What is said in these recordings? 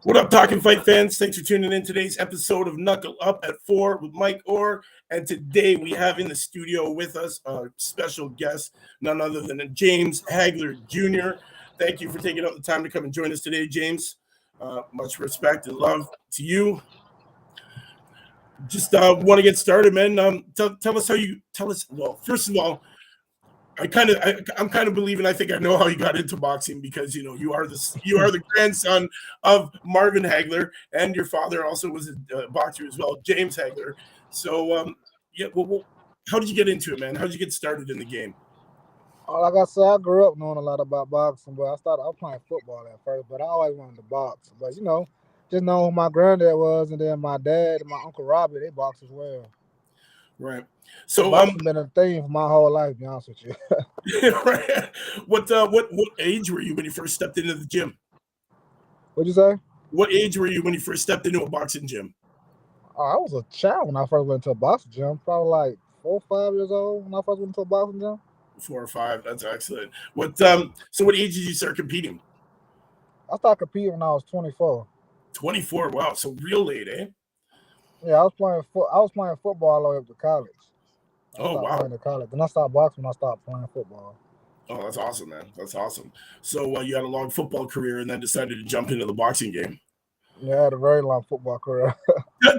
What up, Talkin Fight fans? Thanks for tuning in today's episode of Knuckle Up at 4 with Mike Orr. And today we have in the studio with us a special guest, none other than James Hagler Jr. Thank you for taking out the time to come and join us today, James. Much respect and love to you. Just want to get started, man. Tell us how you tell us. Well, first of all, I'm kind of believing. I think I know how you got into boxing because you are the grandson of Marvin Hagler, and your father also was a boxer as well, James Hagler. So yeah, well, how did you get into it, man? How did you get started in the game? Like I said, I grew up knowing a lot about boxing, but I was playing football at first, but I always wanted to box. But just knowing who my granddad was, and then my dad and my uncle Robbie, they box as well. Right. So So boxing been a thing for my whole life, to be honest with you. right. What age were you when you first stepped into the gym? What'd you say? What age were you when you first stepped into a boxing gym? Oh, I was a child when I first went to a boxing gym, probably like 4 or 5 years old when I first went to a boxing gym. 4 or 5. That's excellent. What so what age did you start competing? I started competing when I was 24. 24. Wow. So real late, eh? Yeah, I was playing football all the way up to college. I Oh stopped wow. playing to college. Then I stopped boxing when I stopped playing football. Oh, that's awesome, man. That's awesome. So you had a long football career and then decided to jump into the boxing game. Yeah, I had a very long football career.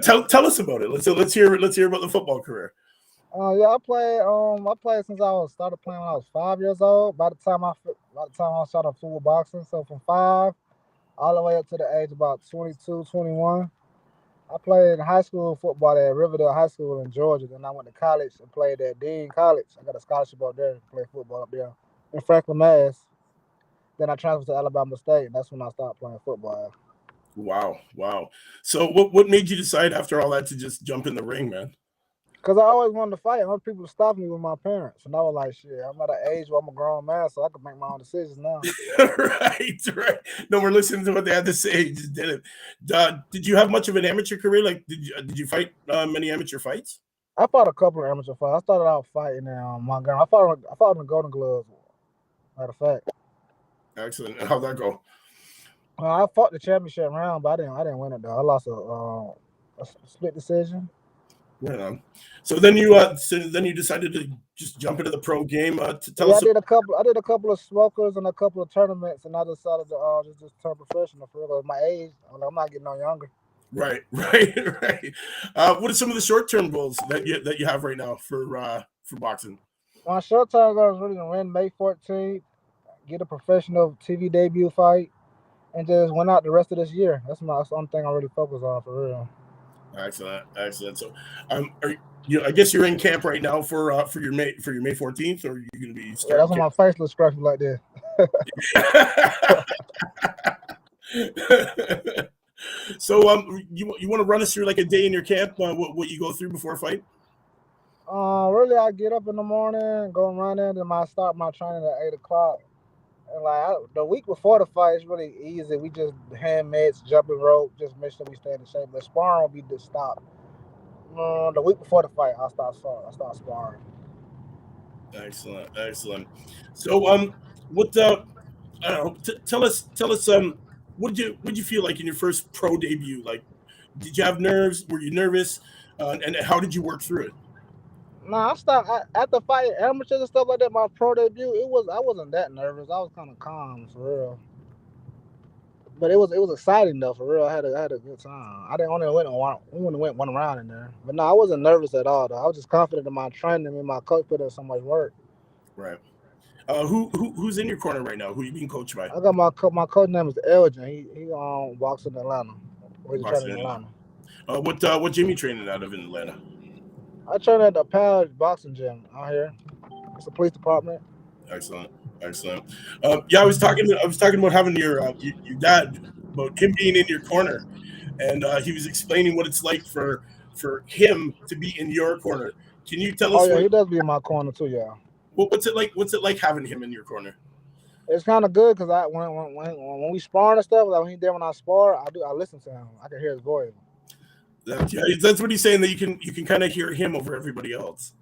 Tell us about it. Let's hear about the football career. Yeah, I played since started playing when I was 5 years old. By the time I started full boxing, so from 5 all the way up to the age of about 22, 21. I played high school football at Riverdale High School in Georgia. Then I went to college and played at Dean College. I got a scholarship up there to play football up there in Franklin, Mass. Then I transferred to Alabama State, and that's when I started playing football. Wow. So what made you decide after all that to just jump in the ring, man? Cause I always wanted to fight. Other people stopped me with my parents, and I was like, "Shit, I'm at an age where I'm a grown man, so I can make my own decisions now." Right. No, we're listening to what they had to say. You just did it. Did you have much of an amateur career? Like, did you fight many amateur fights? I fought a couple of amateur fights. I started out fighting in Montgomery. I fought in the Golden Gloves. Matter of fact, Excellent. And how'd that go? I fought the championship round, but I didn't win it though. I lost a split decision. Right on. So then you decided to just jump into the pro game. To tell Yeah, us. I did a couple of smokers and a couple of tournaments, and I decided to just turn professional for real. At my age, I'm not getting no younger. Right. What are some of the short-term goals that you have right now for boxing? My short term goal is really to win May 14th, get a professional TV debut fight, and just win out the rest of this year. That's the only thing I really focus on for real. Excellent. So, I guess you're in camp right now for your May 14th, or are you going to be Yeah, starting that's when camp? my face looks scruffy like this. So, you want to run us through like a day in your camp? What you go through before a fight? Really, I get up in the morning, go running, then I start my training at 8 o'clock. And the week before the fight, it's really easy. We just hand mitts, jumping rope, just make sure we stay in shape. But sparring will be just stopped. The week before the fight, I start sparring. Excellent. So, what I don't know. Tell us. What did you feel like in your first pro debut? Like, did you have nerves? Were you nervous? And how did you work through it? Nah, after fighting amateurs and stuff like that. My pro debut, I wasn't that nervous. I was kind of calm for real. But it was exciting though for real. I had a good time. I didn't only went one round in there. But no, I wasn't nervous at all though. I was just confident in my training and my coach put in so much work. Right. Who's in your corner right now? Who are you being coached by? I got my coach name is Elgin. He walks in Atlanta. Or he's training in Boxing. Atlanta. What gym you training out of in Atlanta? I train at the Pal Boxing Gym out here. It's a police department. Excellent. Yeah, I was talking about having your dad, about him being in your corner, and he was explaining what it's like for him to be in your corner. Can you tell Oh us yeah, he does be in my corner too, yeah. what's it like? What's it like having him in your corner? It's kind of good because when we spar and stuff, like when he there when I spar, I listen to him. I can hear his voice. Yeah, that's what he's saying. That you can kind of hear him over everybody else.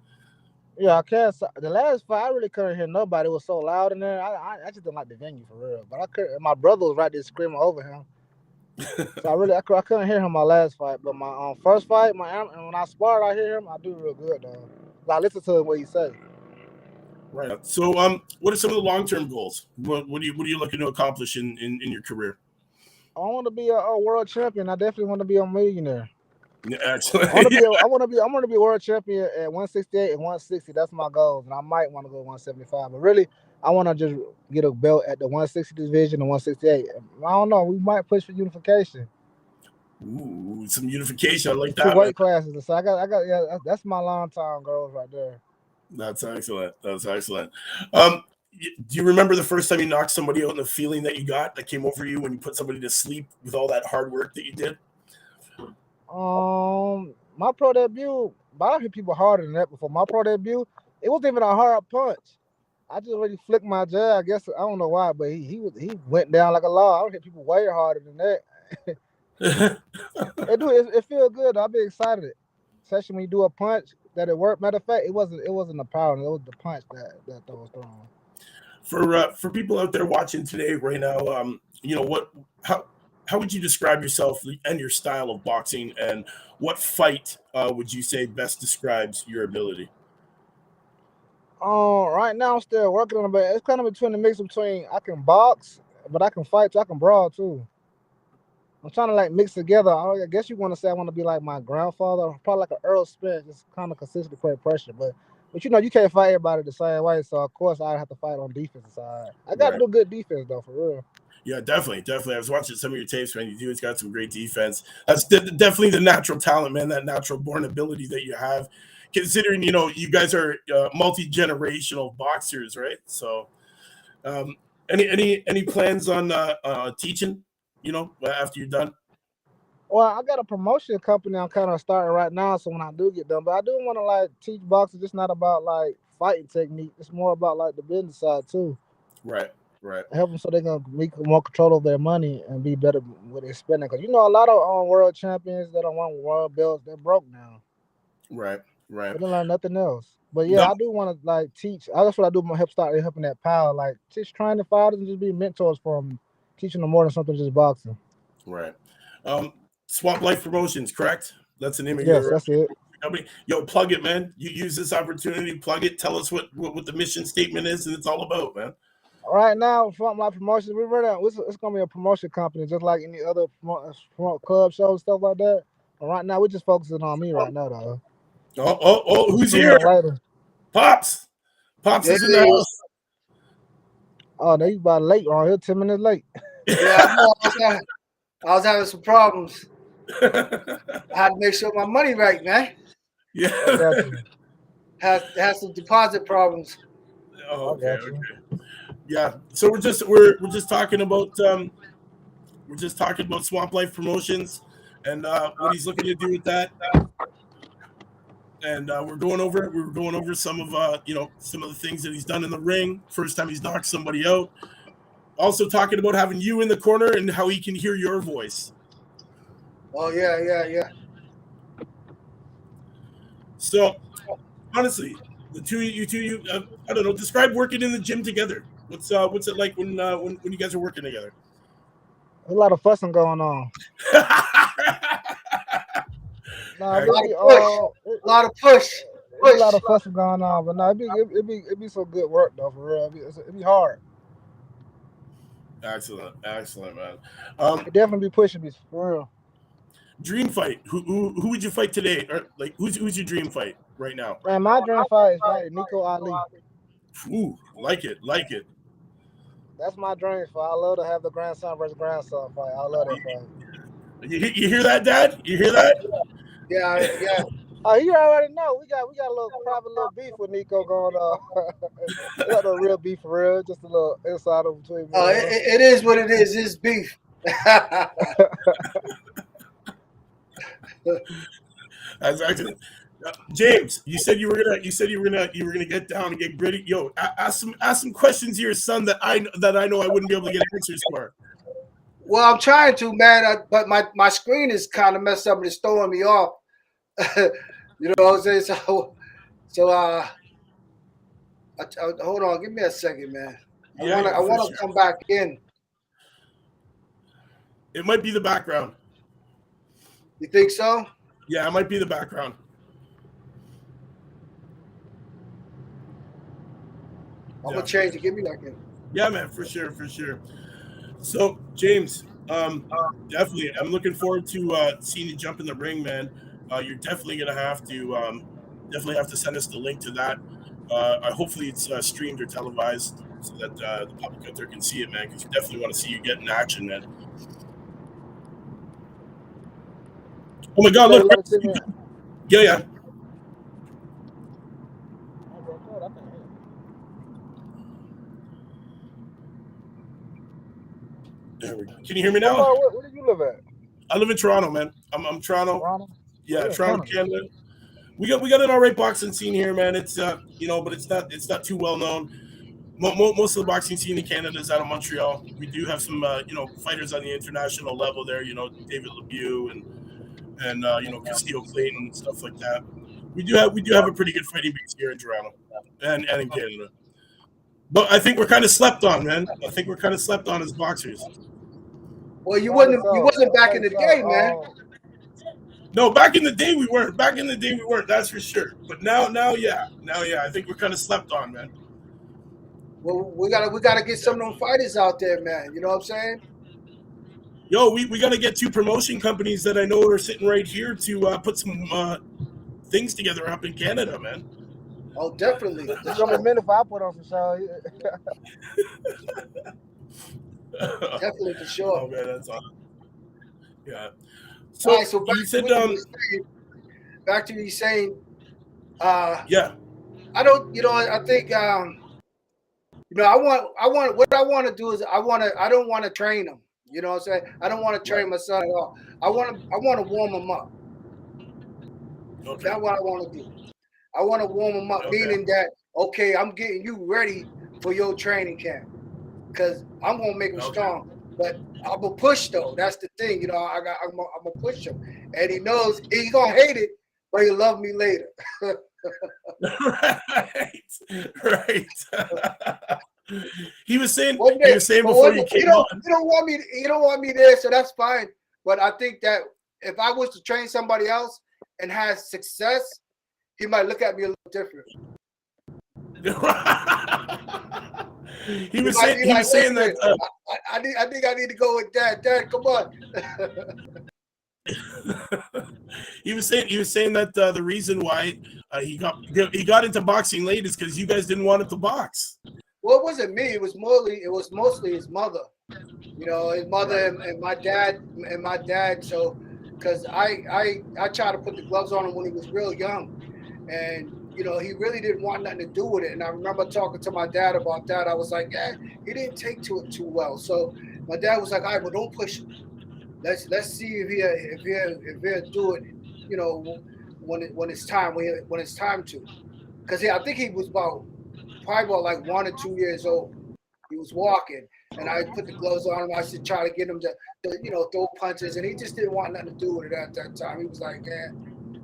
Yeah, I can't. The last fight, I really couldn't hear nobody. It was so loud in there. I just didn't like the venue for real. But I could. My brother was right there screaming over him. So I couldn't hear him my last fight, but my first fight, and when I sparred, I hear him. I do real good though. I listen to what he say. Right. So, what are some of the long-term goals? What are you looking to accomplish in your career? I want to be a world champion. I definitely want to be a millionaire. Yeah, excellent. I want to Yeah. be. I want to be world champion at 168 and 160. That's my goals, and I might want to go 175. But really, I want to just get a belt at the 160 division and 168. I don't know. We might push for unification. Ooh, some unification. I like Two that, man. weight classes. So yeah. That's my long term goals right there. That's excellent. That's excellent. Do you remember the first time you knocked somebody out and the feeling that you got that came over you when you put somebody to sleep with all that hard work that you did? My pro debut, but I hit people harder than that before. My pro debut, it wasn't even a hard punch. I just really flicked my jab. I guess I don't know why, but he went down like a log. I would hit people way harder than that. It feels good. I'll be excited, especially when you do a punch that it worked. Matter of fact, it wasn't the power. It was the punch that was thrown. For people out there watching today right now, how would you describe yourself and your style of boxing, and what fight would you say best describes your ability? Right now I'm still working on it, but it's kind of between the mix between I can box, but I can fight too. I can brawl too. I'm trying to like mix together. I guess you want to say I want to be like my grandfather, probably like an Earl Spence, just kind of consistently put pressure. But you can't fight everybody the same way. So of course I have to fight on defensive side. I got to Right. do good defense though, for real. Yeah, definitely. I was watching some of your tapes, man. You do. It's got some great defense. That's definitely the natural talent, man. That natural born ability that you have. Considering you guys are multi-generational boxers, right? So, um, any plans on teaching? After you're done. Well, I got a promotion company I'm kind of starting right now. So when I do get done, but I do want to like teach boxers. It's not about like fighting technique. It's more about like the business side too. Right. Right. Help them so they can make more control of their money and be better with their spending. Because a lot of world champions that don't want world belts, they're broke now. Right. Right. They don't learn nothing else. But yeah, The, I do want to like teach. That's what I do. My helping that power, like teach trying to fighters and just be mentors for them, teaching them more than something just boxing. right. Swamp Life Promotions, correct? That's the name of Yes, your that's it. company. Yo, plug it, man. You use this opportunity, plug it. Tell us what the mission statement is and it's all about, man. Right now, from my promotions, it's gonna be a promotion company, just like any other club shows, stuff like that. But right now, we're just focusing on me right now, though. Who's here? Sooner or later. Pops. Pops is in the Hey, house. Oh, they about late, right here, 10 minutes late. yeah, I know. I was having some problems. I had to make sure my money right, man. Yeah. I got you. Had some deposit problems. Oh, I okay. got you. Yeah. So we're just talking about Swamp Life Promotions and what he's looking to do with that. And we were going over some of some of the things that he's done in the ring. First time he's knocked somebody out. Also talking about having you in the corner and how he can hear your voice. Oh yeah. So honestly, the two you I don't know. Describe working in the gym together. What's it like when you guys are working together? There's a lot of fussing going on. Nah, A lot of push. A lot of push. it's a lot of fussing going on, but no, it be some good work though, for real. It be hard. Excellent, man. It definitely be pushing me, for real. Dream fight. Who would you fight today? Or like who's your dream fight right now? Man, my dream fight is fighting Nico Ali. Ooh, like it. That's my dream fight. I love to have the grandson versus grandson fight. I love that fight. You hear that, Dad? You hear that? Yeah. Oh, you already know. We got a little private little beef with Nico going on. It's not a real beef for real. Just a little insider between me. Oh, it is what it is. It's beef. That's excellent. James, you said you were gonna get down and get gritty. Yo, ask some questions to your son that I know I wouldn't be able to get answers for. Well, I'm trying to, man, but my screen is kind of messed up and it's throwing me off. You know what I'm saying? So hold on, give me a second, man. I want to come back in. It might be the background. You think so? Yeah, it might be the background. I'm gonna change it. Give me that again. Yeah, man, for sure, for sure. So, James, definitely, I'm looking forward to seeing you jump in the ring, man. You're definitely gonna have to send us the link to that. Hopefully, it's streamed or televised so that the public out there can see it, man. Because we definitely want to see you get in action, man. Oh my God! Look, yeah. Can you hear me now? Where do you live at? I live in Toronto, man. I'm Toronto. Toronto? Yeah, Toronto, Canada. We got an all right boxing scene here, man. It's but it's not too well known. Most of the boxing scene in Canada is out of Montreal. We do have some fighters on the international level there. David Lemieux and Castillo Clayton and stuff like that. We do have a pretty good fighting base here in Toronto and in Canada. But I think we're kind of slept on, man. I think we're kind of slept on as boxers. Well, you wasn't back in the day, man. No, back in the day we weren't. That's for sure. But now, yeah. I think we're kind of slept on, man. Well, we gotta get some of them fighters out there, man. You know what I'm saying? Yo, we gotta get 2 promotion companies that I know are sitting right here to put some things together up in Canada, man. Oh, definitely. It's gonna be a minute if I put on for sure. Definitely for sure. Oh man, that's awesome. Yeah. So, all right, so back you said back to you saying, yeah. I don't, I think, I want what I want to do is I don't want to train them. You know what I'm saying? I don't want to train my son at all. I want to warm him up. Okay. That's what I want to do. I want to warm him up, meaning that, okay, I'm getting you ready for your training camp because I'm going to make him strong. But I'm going to push, though. That's the thing. I'm going to push him. And he knows he's going to hate it, but he'll love me later. Right. He was saying before you came on. You don't want me there, so that's fine. But I think that if I was to train somebody else and has success, he might look at me a little different. He was saying that. I think I need to go with Dad. Dad, come on. He was saying that the reason why he got into boxing late is because you guys didn't want him to box. Well, it wasn't me. It was mostly his mother. His mother and my dad. So, because I tried to put the gloves on him when he was real young, and he really didn't want nothing to do with it. And I remember talking to my dad about that. I was like, yeah, he didn't take to it too well. So my dad was like, all right, well, don't push him. Let's see if he'll do it. When it's time to. Because I think he was probably about like 1 or 2 years old. He was walking, and I put the gloves on him. I should try to get him to throw punches, and he just didn't want nothing to do with it at that time. He was like, yeah.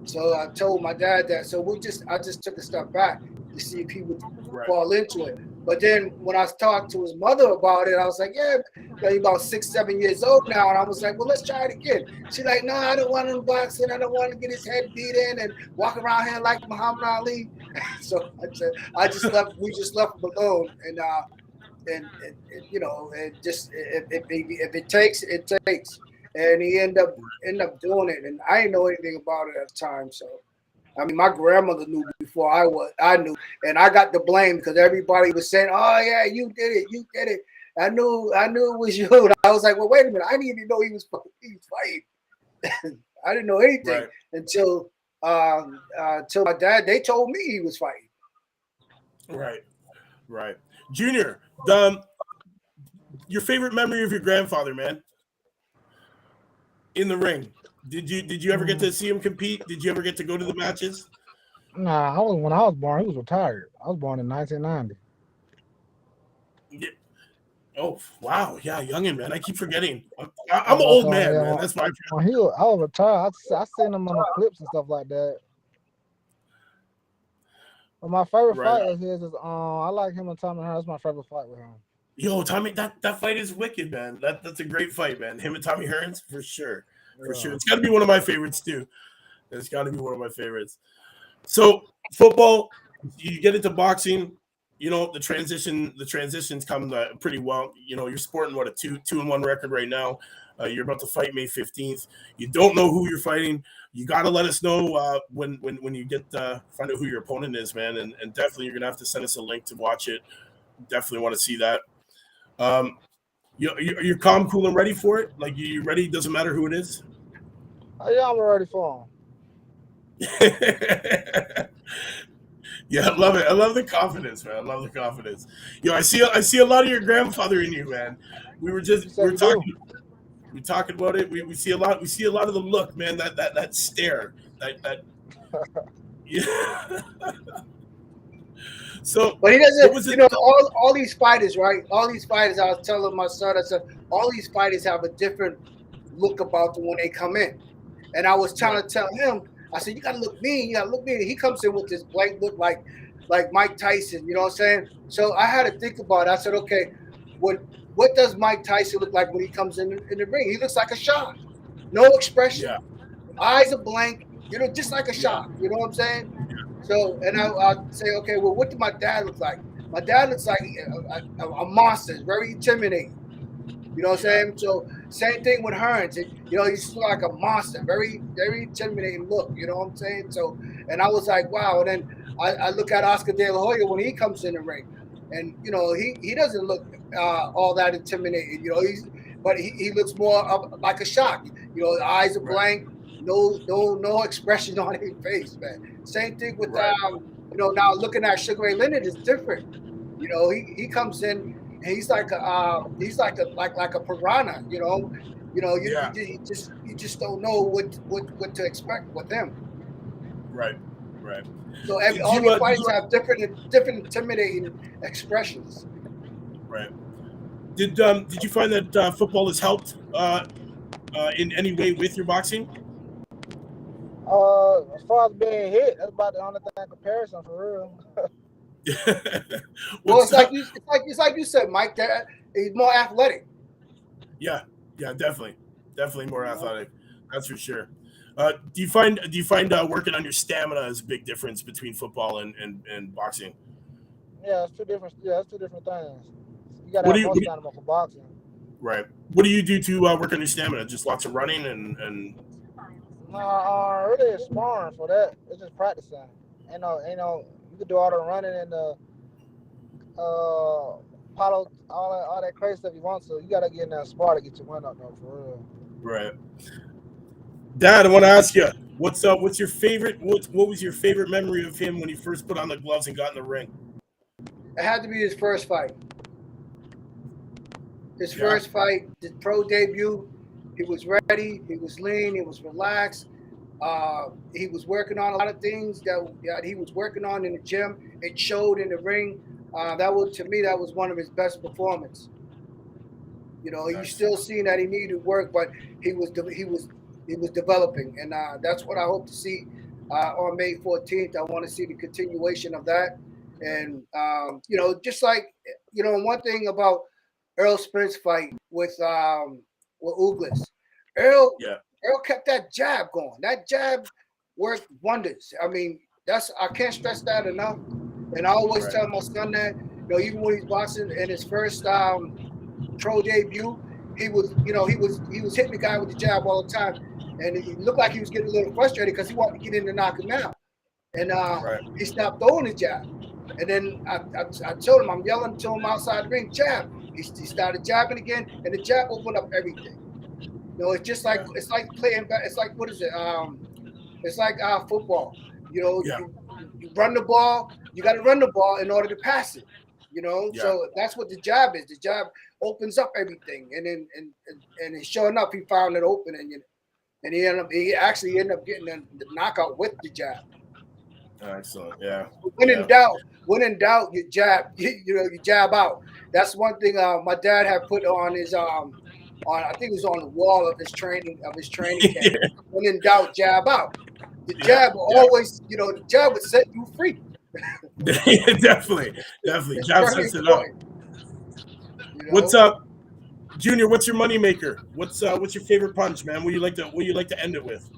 So I told my dad that. So I just took a step back to see if he would fall into it. But then when I talked to his mother about it, I was like, yeah, he's about 6, 7 years old now. And I was like, well, let's try it again. She's like, no, I don't want him boxing. I don't want to get his head beat in and walk around here like Muhammad Ali. So we just left him alone. And just if it takes, it takes. And he end up doing it. And I didn't know anything about it at the time. So, I mean, my grandmother knew before I knew. And I got the blame because everybody was saying, oh, yeah, you did it. I knew it was you. And I was like, well, wait a minute. I didn't even know he was fighting. I didn't know anything until my dad, they told me he was fighting. Right. Junior, your favorite memory of your grandfather, man? In the ring. Did you ever get to see him compete? Did you ever get to go to the matches? Nah, when I was born, he was retired. I was born in 1990. Yeah. Oh wow, yeah, youngin, man. I keep forgetting. I'm an old man, man. That's why I was retired. I seen him on the clips and stuff like that. But my favorite fight of his is I like him and Tommy Hearn. That's my favorite fight with him. Yo, Tommy, that fight is wicked, man. That's a great fight, man. Him and Tommy Hearns, for sure. For sure. It's got to be one of my favorites, too. It's got to be one of my favorites. So, football, you get into boxing, you know, the transitions come pretty well. You know, you're sporting, what, a 2-1 record right now. You're about to fight May 15th. You don't know who you're fighting. You got to let us know when you get find out who your opponent is, man. And definitely you're going to have to send us a link to watch it. Definitely want to see that. You're calm, cool, and ready for it? Like, you ready? Doesn't matter who it is? Yeah, I'm ready for him. Yeah, I love it. I love the confidence, man. I love the confidence. Yo, I see a lot of your grandfather in you, man. We were talking about it. We see a lot. We see a lot of the look, man. That stare. That yeah. So, but he doesn't. You know, all these fighters, right? All these fighters. I was telling my son, I said, all these fighters have a different look about them when they come in. And I was trying to tell him, I said, you gotta look mean. You gotta look mean. He comes in with this blank look like Mike Tyson. You know what I'm saying? So I had to think about it. I said, okay, what does Mike Tyson look like when he comes in the ring? He looks like a shark. No expression. Yeah. Eyes are blank. You know, just like a shark. You know what I'm saying? So, and I say, okay, well, what did my dad look like? My dad looks like a monster, very intimidating. You know what I'm saying? So, same thing with Hearns. You know, he's like a monster, very, very intimidating look. You know what I'm saying? So, and I was like, wow. And then I look at Oscar De La Hoya when he comes in the ring, and you know, he doesn't look all that intimidating. You know, but he looks more like a shark. You know, the eyes are blank. No expression on his face, man. Same thing with you know, now looking at Sugar Ray Leonard is different. You know, he comes in and he's like a piranha. You know, you just don't know what to expect with him. Right. So all the fighters have different intimidating expressions. Right. Did you find that football has helped in any way with your boxing? As far as being hit, that's about the only thing in comparison for real. Well, it's like you said, Mike. That he's more athletic. Yeah, definitely more athletic. That's for sure. Do you find working on your stamina is a big difference between football and boxing? Yeah, it's two different things. You gotta have more stamina for boxing. Right. What do you do to work on your stamina? Just lots of running and. No, really it's sparring for that. It's just practicing. You know, you can do all the running and the follow all that crazy stuff you want to. You gotta get in that spar to get your win up though, for real. Right. Dad, I want to ask you, what's your favorite? What was your favorite memory of him when he first put on the gloves and got in the ring? It had to be his first fight. His first fight, his pro debut. He was ready. He was lean. He was relaxed. He was working on a lot of things that he was working on in the gym. It showed in the ring. That was one of his best performances. You know, you still seeing that he needed work, but he was developing, and that's what I hope to see on May 14th. I want to see the continuation of that, and you know, just like you know, one thing about Errol Spence fight with Ugas. Errol kept that jab going. That jab worked wonders. I mean, I can't stress that enough. And I always tell my son that, you know, even when he's boxing in his first pro debut, he was hitting the guy with the jab all the time. And it looked like he was getting a little frustrated because he wanted to get in and knock him out. And he stopped throwing the jab. And then I told him, I'm yelling to him outside the ring, jab. He started jabbing again, and the jab opened up everything. You know, it's just like playing. It's like what is it? It's like football. You know, you run the ball. You got to run the ball in order to pass it. You know, so that's what the jab is. The jab opens up everything, and then and sure enough, he found it open, and he actually ended up getting the knockout with the jab. Excellent. Yeah. When in doubt, you jab. You jab out. That's one thing my dad had put on his I think it was on the wall of his training camp. When in doubt, jab out. The jab will always, you know, the jab would set you free. Definitely. Jab sets it up. You know? What's up, Junior? What's your moneymaker? What's your favorite punch, man? What you like to end it with?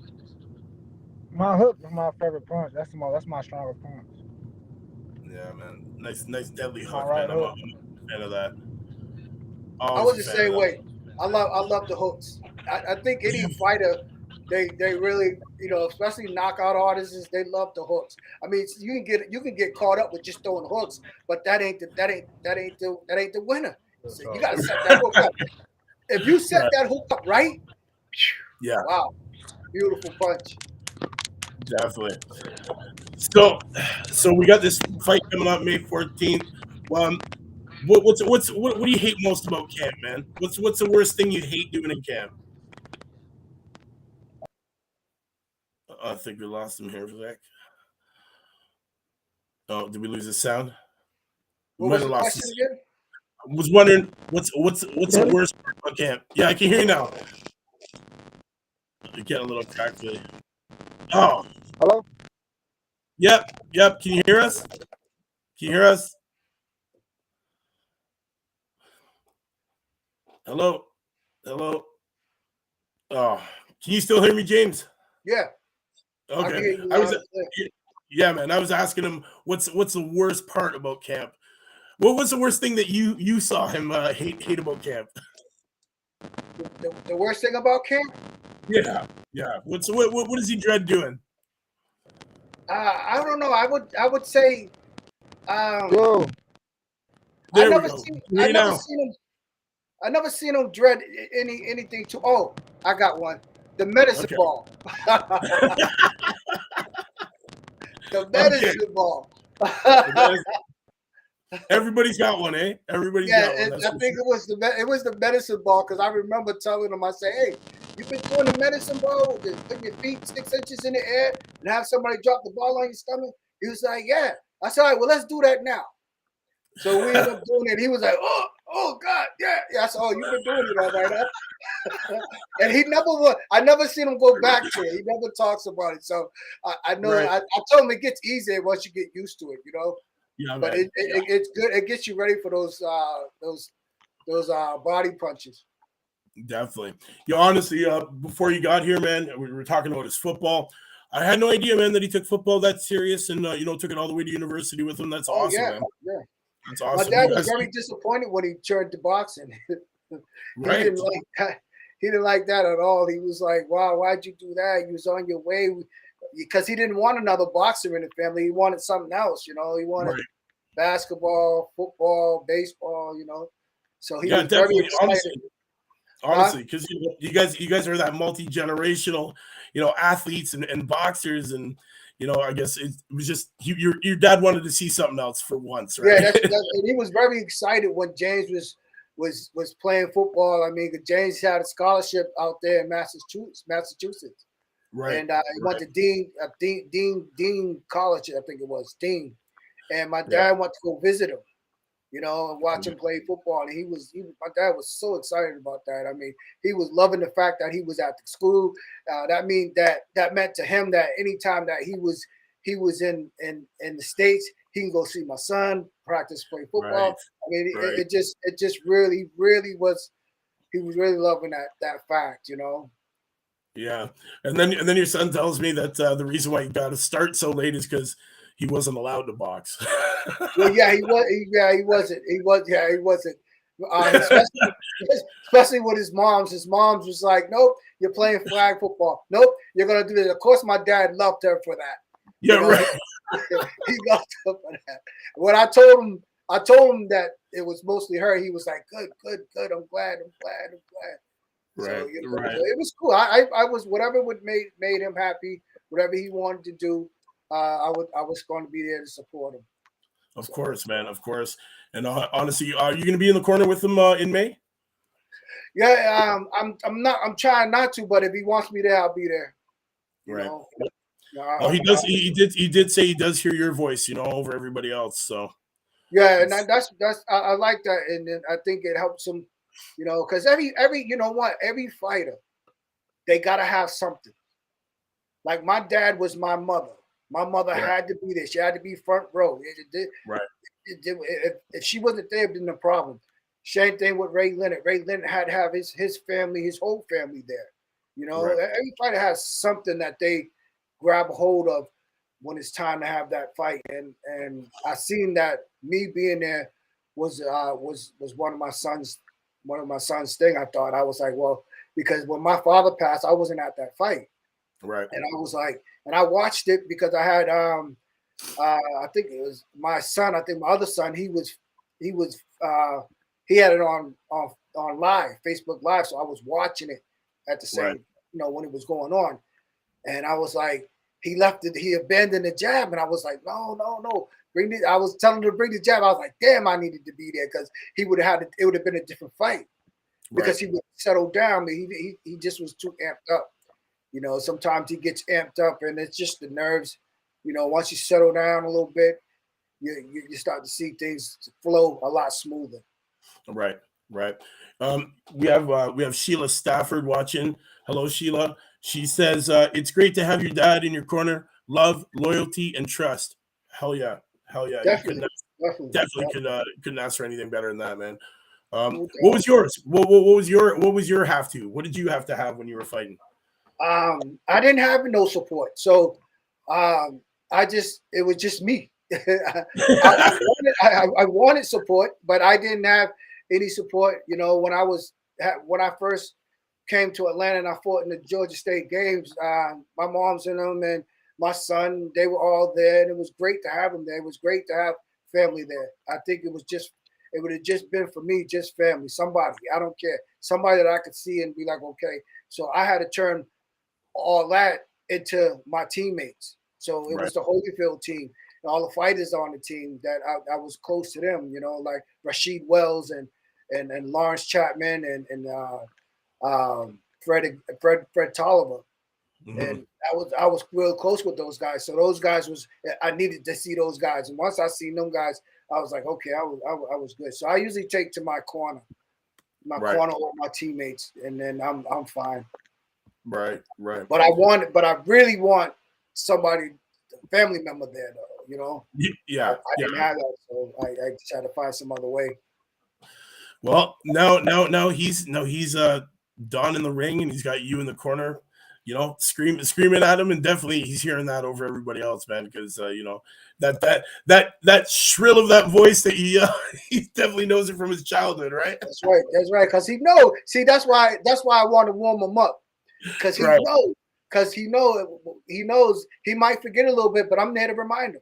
My hook is my favorite punch. That's my strongest punch. Yeah, man. Nice deadly My hook, right man. I'm a hook. fan of that. I Always was a the fan of same that. way. I love the hooks. I think any fighter, they really, especially knockout artists, they love the hooks. I mean, you can get caught up with just throwing hooks, but that ain't the winner. So you got to set that hook up. If you set Right. that hook up right, Yeah, wow, beautiful punch. definitely. So we got this fight coming up May 14th. Um, what do you hate most about camp, man? What's the worst thing you hate doing in camp? I think we lost him here for that. Oh, did we lose the sound? We What might was have the lost question this. again? I was wondering what's the worst part about camp? Yeah, I can hear you now. You're getting a little crackly. Oh, Hello? yep. Can you hear us? Can you hear us? Hello? Hello? Oh, can you still hear me, James? Yeah, I can Okay. hear you I was loud and clear. Yeah, man. I was asking him what's the worst part about camp? What was the worst thing that you saw him hate about camp? The worst thing about camp, Yeah. What does he dread doing? I don't know. I would say, Yo, I There we never go. seen Hear you now. I never seen him dread anything too. Oh, I got one. The medicine Okay. ball. The Okay. medicine ball. Everybody's got one, eh? Everybody's Yeah, got one. That's I for think sure. it was the medicine ball because I remember telling him, I say, hey, you've been doing the medicine ball, putting your feet 6 inches in the air and have somebody drop the ball on your stomach. He was like, yeah. I said, all right, well, let's do that now. So we ended up doing it. He was like, oh God, yeah. I said, oh, you've been doing it all right, huh? And he never would. I never seen him go back to it. He never talks about it. So I know. Right. I told him it gets easier once you get used to it. Yeah, But man. it's good. It gets you ready for those body punches. Definitely. Honestly, before you got here, man, we were talking about his football. I had no idea, man, that he took football that serious and took it all the way to university with him. That's Oh awesome, yeah, man. yeah. That's My awesome. dad You was guys, very disappointed when he turned to boxing. He right? didn't like that. He didn't like that at all. He was like, "Wow, why'd you do that? You was on your way." Because he didn't want another boxer in the family. He wanted something else. He wanted Right. basketball, football, baseball. So he Yeah, was very definitely. excited. Honestly, because you guys are that multi-generational, athletes and boxers, and I guess it was just your dad wanted to see something else for once, Yeah, right? and he was very excited when James was playing football. I mean, James had a scholarship out there in Massachusetts, Right. and he went to Dean College, I think it was Dean, and my Yeah. dad went to go visit him, and watch him play football. And my dad was so excited about that. I mean, he was loving the fact that he was at the school. That meant to him that anytime that he was in the States, he can go see my son practice play football. Right. I mean, Right. it just really was. He was really loving that fact. Yeah, and then your son tells me that the reason why he got to start so late is because he wasn't allowed to box. Well, yeah, he was. He wasn't. He wasn't. Especially with his moms. His moms was like, "Nope, you're playing flag football. Nope, you're gonna do this." Of course, my dad loved her for that. Yeah, right. He loved her for that. When I told him that it was mostly her, he was like, "Good. I'm glad. Right, So, right. so it was cool. I was whatever would made him happy, whatever he wanted to do. I was going to be there to support him. Of course, man. Of course. And honestly, are you going to be in the corner with him in May? Yeah, I'm not. I'm trying not to, but if he wants me there, I'll be there. Right. Oh, he does. He did say he does hear your voice, over everybody else. So. Yeah, and that's I like that, and then I think it helps him, because every every fighter, they gotta have something. Like my dad was my mother. My mother had to be there. She had to be front row. Right. If she wasn't there, then the problem. Same thing with Ray Leonard. Ray Leonard had to have his family, his whole family there. You know, Right. every fighter has something that they grab a hold of when it's time to have that fight. And I seen that me being there was one of my son's thing. I thought I was like, well, because when my father passed, I wasn't at that fight. Right. And I was like, and I watched it because I had I think it was my son, I think my other son, he had it on live, Facebook Live. So I was watching it at the same, Right. when it was going on. And I was like, he abandoned the jab. And I was like, no. I was telling him to bring the jab. I was like, damn, I needed to be there because it would have been a different fight because he would settle down. But he just was too amped up. Sometimes he gets amped up and it's just the nerves. Once you settle down a little bit, you start to see things flow a lot smoother. Right. We have Sheila Stafford watching. Hello, Sheila. She says it's great to have your dad in your corner. Love, loyalty, and trust. Hell yeah. Definitely. Couldn't ask for anything better than that, man. What was yours? What was your have to? What did you have to have when you were fighting? I didn't have no support, so it was just me. I wanted support, but I didn't have any support. When I first came to Atlanta and I fought in the Georgia State games, my mom's in them and my son, they were all there, and it was great to have them there. It was great to have family there. I think it would have just been for me, just family, somebody, I don't care, somebody that I could see and be like, okay. So I had to turn all that into my teammates. So it was the Holyfield team, and all the fighters on the team that I was close to them, like Rashid Wells and Lawrence Chapman and Fred Tolliver. Mm-hmm. And I was real close with those guys. So those guys I needed to see those guys. And once I seen them guys, I was like, okay, I was good. So I usually take to my corner or my teammates, and then I'm fine. Right. But I really want somebody, a family member there though, Yeah. I didn't have that, so I just had to find some other way. Well, now he's Don in the ring, and he's got you in the corner, screaming at him, and definitely he's hearing that over everybody else, man, because that shrill of that voice that he definitely knows it from his childhood, right? That's right, because he knows. See, that's why I want to warm him up, because he knows. Because he knows he might forget a little bit, but I'm there to remind him.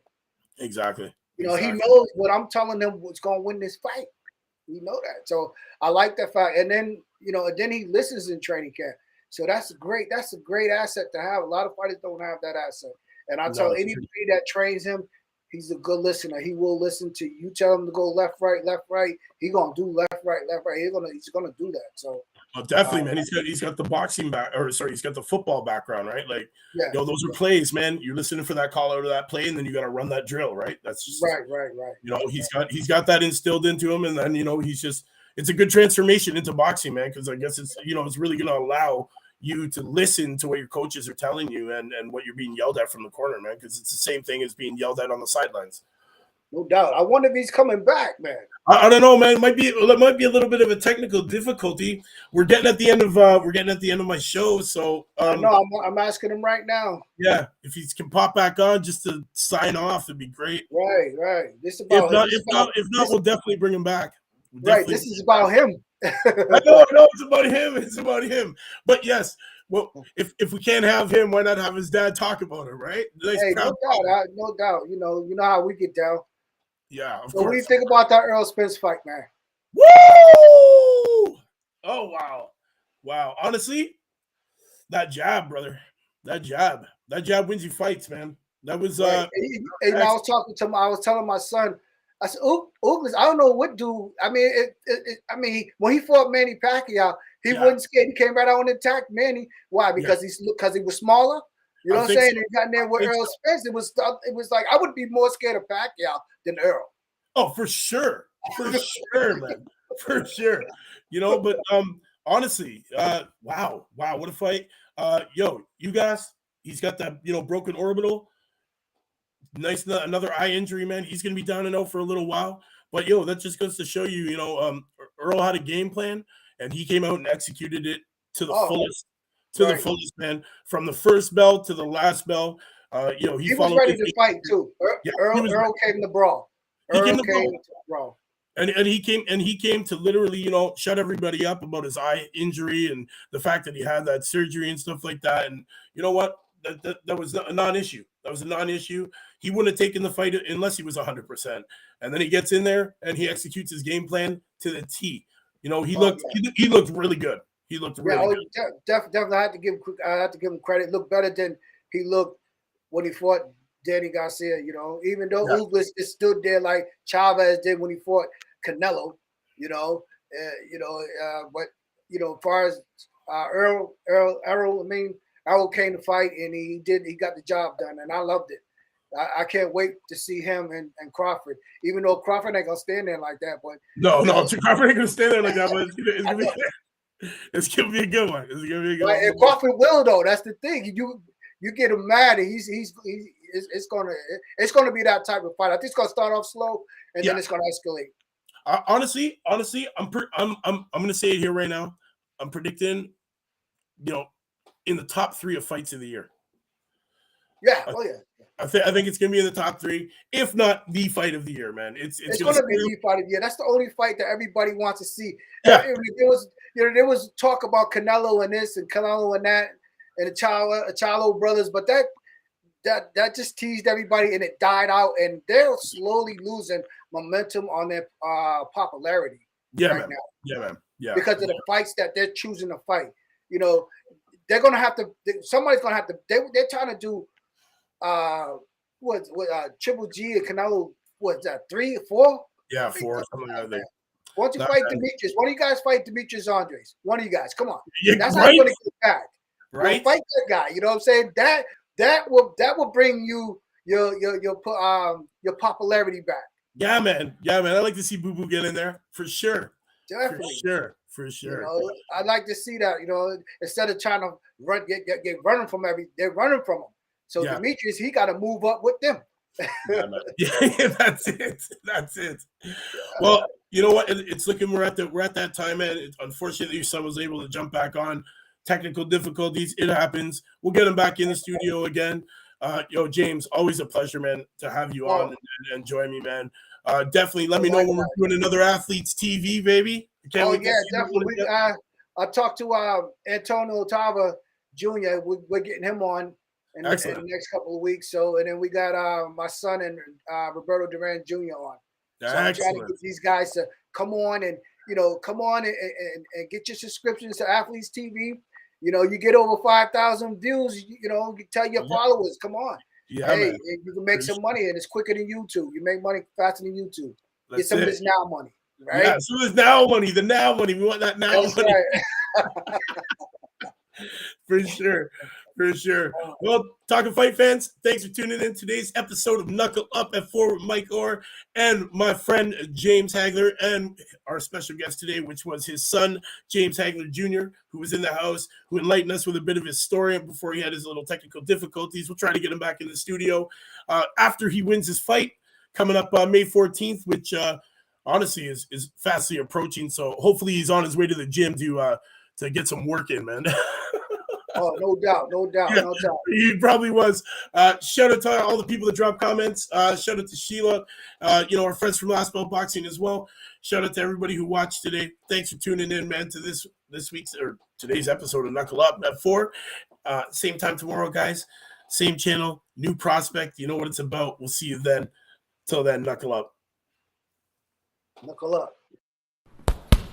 Exactly. He knows what I'm telling him what's going to win this fight. We know that. So I like that fact. And then, then he listens in training camp. So that's great. That's a great asset to have. A lot of fighters don't have that asset. And I tell anybody that trains him, he's a good listener. He will listen to you. Tell him to go left, right. He's gonna do left, right. He's gonna do that. So definitely, man. He's got the boxing he's got the football background, right? Like, those are plays, man. You're listening for that call out of that play, and then you got to run that drill, right? That's just right. He's got that instilled into him, and then it's a good transformation into boxing, man. Because I guess it's really going to allow you to listen to what your coaches are telling you and what you're being yelled at from the corner, man. Because it's the same thing as being yelled at on the sidelines. No doubt. I wonder if he's coming back, man. I don't know, man. It might be a little bit of a technical difficulty. We're getting at the end of my show, so no, I'm asking him right now. Yeah, if he can pop back on just to sign off, it'd be great. Right. If not, we'll definitely bring him back. This is about him. I know, it's about him. But yes, well, if we can't have him, why not have his dad talk about it, right? Hey, no doubt. You know how we get down. Yeah, of course. What do you think about that Earl Spence fight, man? Woo! Oh, wow. Honestly, that jab, brother. That jab wins you fights, man. That was I was telling my son, I said, Oogles, I don't know what dude. I mean, when he fought Manny Pacquiao, he wasn't scared. He came right out and attacked Manny. Why? Because he was smaller. You know what I'm saying? So. He got in there with Earl Spence. It was like I would be more scared of Pacquiao than Earl. Oh, for sure, man, for sure. But honestly, wow, what a fight. You guys, he's got that broken orbital. Nice, another eye injury, man. He's gonna be down and out for a little while. But that just goes to show you, Earl had a game plan, and he came out and executed it to the fullest. To the fullest, man. From the first bell to the last bell, he was ready to fight too. Earl came to brawl. He came to brawl. And he came to literally, shut everybody up about his eye injury and the fact that he had that surgery and stuff like that. And you know what? That was a non-issue. That was a non-issue. He wouldn't have taken the fight unless he was 100%. And then he gets in there and he executes his game plan to the T. He looked really good. He looked really good. Definitely, I have to give him credit. Looked better than he looked when he fought Danny Garcia. Even though Ugas just stood there like Chavez did when he fought Canelo. But as far as Errol came to fight and he got the job done, and I loved it. I can't wait to see him and Crawford, even though Crawford ain't gonna stand there like that. But Crawford ain't gonna stand there like that. But it's gonna be a good one. It's gonna be a good one. And Crawford will though. That's the thing. You get him mad, and it's gonna be that type of fight. I think it's gonna start off slow, and then it's gonna escalate. Honestly, I'm gonna say it here right now. I'm predicting, in the top 3 of fights of the year. Yeah. I think it's gonna be in the top 3, if not the fight of the year, man. It's gonna be the fight of the year. That's the only fight that everybody wants to see. Yeah. There was talk about Canelo and this and Canelo and that and the Chalo brothers, but that just teased everybody and it died out, and they're slowly losing momentum on their popularity now. Yeah, man. Yeah. Because of the fights that they're choosing to fight. They're gonna have to. Somebody's gonna have to. They're trying to do. Triple G and Canelo? What's that? 3 or 4? Yeah, 4. Something like that. Why don't you fight Demetrius? Why don't you guys fight Demetrius Andres? One of you guys, come on. Yeah, that's how you're gonna get back. Right? Fight that guy. You know what I'm saying? That will bring you your popularity back. Yeah, man. I like to see Boo Boo get in there for sure. Definitely. For sure. I'd like to see that. Instead of trying to get running from they're running from him. So Demetrius, he got to move up with them. That's it. Well, you know what? It's looking we're at that time, man. Unfortunately, your son was able to jump back on. Technical difficulties, it happens. We'll get him back in the studio again. James, always a pleasure, man, to have you on and join me, man. Definitely let me know when we're doing another Athletes TV, baby. Definitely. I talked to Antonio Tava Jr. We're getting him on in the next couple of weeks. So, and then we got my son and Roberto Duran Jr. on. So I'm trying to get these guys to come on and get your subscriptions to Athletes TV. You get over 5,000 views. You tell your followers, come on. Yeah, hey, you can make some money, and it's quicker than YouTube. You make money faster than YouTube. Get some of this now money, right? Yeah, some of this now money. The now money. We want that now money. Right. For sure. Well, Talkin' Fight fans, thanks for tuning in today's episode of Knuckle Up at 4 with Mike Orr and my friend James Hagler, and our special guest today, which was his son, James Hagler Jr., who was in the house, who enlightened us with a bit of his story before he had his little technical difficulties. We'll try to get him back in the studio after he wins his fight coming up May 14th, which honestly is fastly approaching. So hopefully he's on his way to the gym to get some work in, man. Oh, no doubt. He probably was. Shout out to all the people that dropped comments. Shout out to Sheila, our friends from Last Belt Boxing as well. Shout out to everybody who watched today. Thanks for tuning in, man, to this week's or today's episode of Knuckle Up at 4. Same time tomorrow, guys. Same channel, new prospect. You know what it's about. We'll see you then. Till then, Knuckle Up. Knuckle up.